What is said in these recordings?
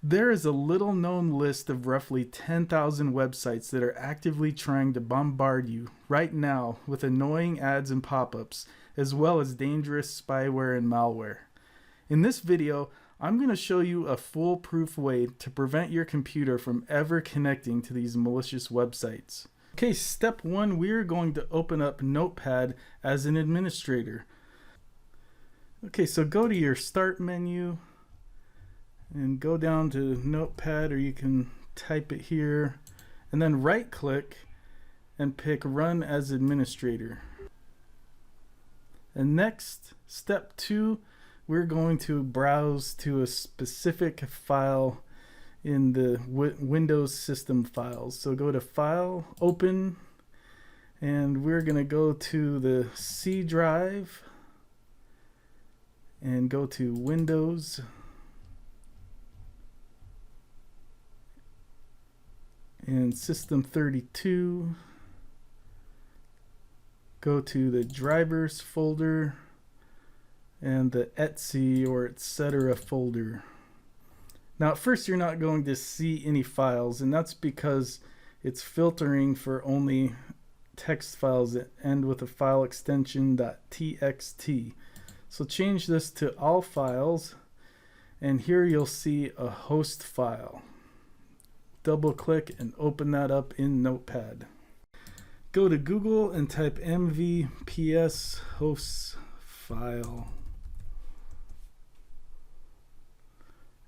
There is a little known list of roughly 10,000 websites that are actively trying to bombard you right now with annoying ads and pop-ups, as well as dangerous spyware and malware. In this video, I'm going to show you a foolproof way to prevent your computer from ever connecting to these malicious websites. Okay, step one, we're going to open up Notepad as an administrator. Okay, so go to your Start menu and go down to Notepad, or you can type it here, and then right click and pick Run as Administrator. And next, step two, we're going to browse to a specific file in the Windows system files. So go to File, Open, and we're going to go to the C drive and go to Windows. And System 32, go to the drivers folder and the etc or etc folder. Now at first you're not going to see any files, and that's because it's filtering for only text files that end with a file extension .txt. So change this to all files, and here you'll see a host file. Double click and open that up in Notepad. Go to Google and type mvps hosts file.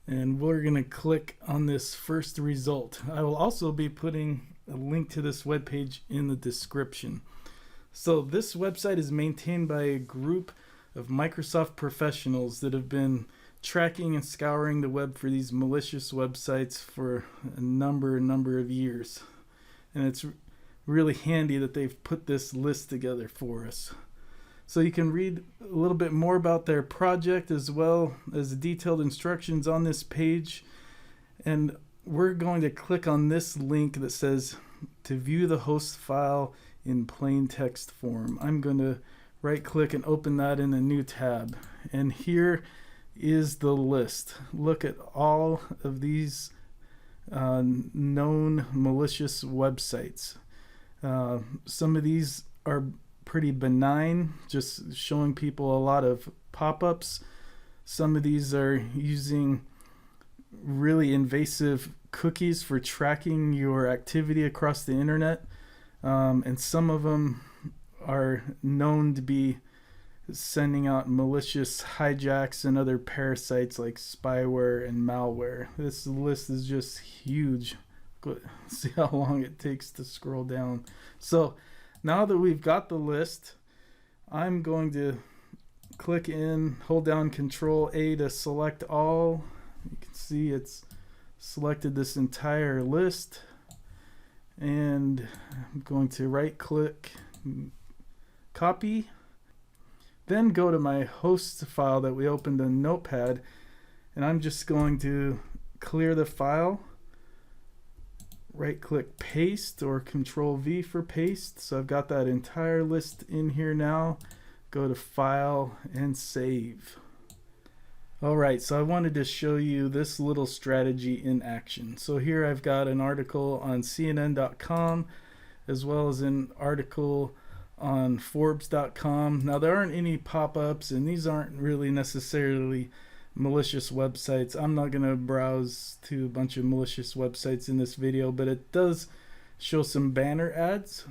And we're going to click on this first result. I will also be putting a link to this webpage in the description. So this website is maintained by a group of Microsoft professionals that have been tracking and scouring the web for these malicious websites for a number of years. And it's really handy that they've put this list together for us. So you can read a little bit more about their project as well as detailed instructions on this page. And we're going to click on this link that says to view the host file in plain text form. I'm going to right click and open that in a new tab. And here is the list. Look at all of these known malicious websites. Some of these are pretty benign, just showing people a lot of pop-ups. Some of these are using really invasive cookies for tracking your activity across the internet, and some of them are known to be sending out malicious hijacks and other parasites like spyware and malware. This list is just huge. See how long it takes to scroll down. So now that we've got the list, I'm going to click in, hold down Control A to select all. You can see it's selected this entire list, and I'm going to right click, copy. Then go to my host file that we opened in Notepad, and I'm just going to clear the file. Right click paste, or Control V for paste. So I've got that entire list in here now. Go to File and Save. Alright, so I wanted to show you this little strategy in action. So here I've got an article on CNN.com, as well as an article on Forbes.com. Now there aren't any pop-ups, and these aren't really necessarily malicious websites. I'm not going to browse to a bunch of malicious websites in this video, but it does show some banner ads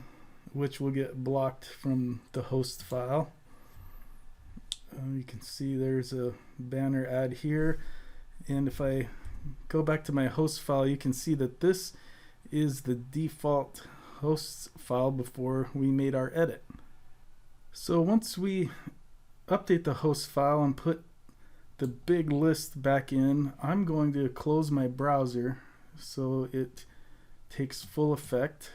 which will get blocked from the host file. You can see there's a banner ad here, and if I go back to my host file, you can see that this is the default hosts file before we made our edit. So once we update the host file and put the big list back in, I'm going to close my browser so it takes full effect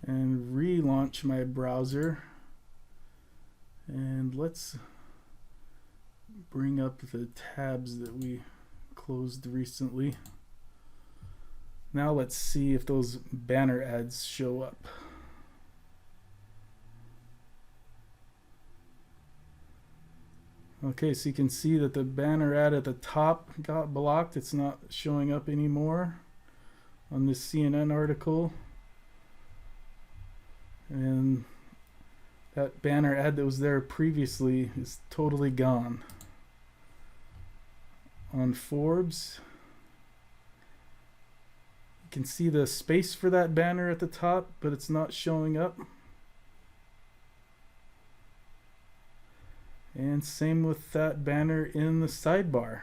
and relaunch my browser. And let's bring up the tabs that we closed recently. Now let's see if those banner ads show up. Okay, so you can see that the banner ad at the top got blocked. It's not showing up anymore on this CNN article. And that banner ad that was there previously is totally gone. On Forbes, you can see the space for that banner at the top, but it's not showing up. And same with that banner in the sidebar.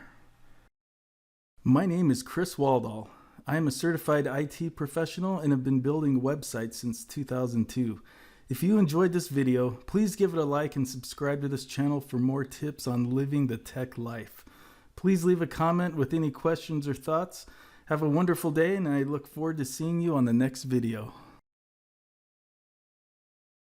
My name is Chris Waldall. I am a certified IT professional and have been building websites since 2002. If you enjoyed this video, please give it a like and subscribe to this channel for more tips on living the tech life. Please leave a comment with any questions or thoughts. Have a wonderful day, and I look forward to seeing you on the next video.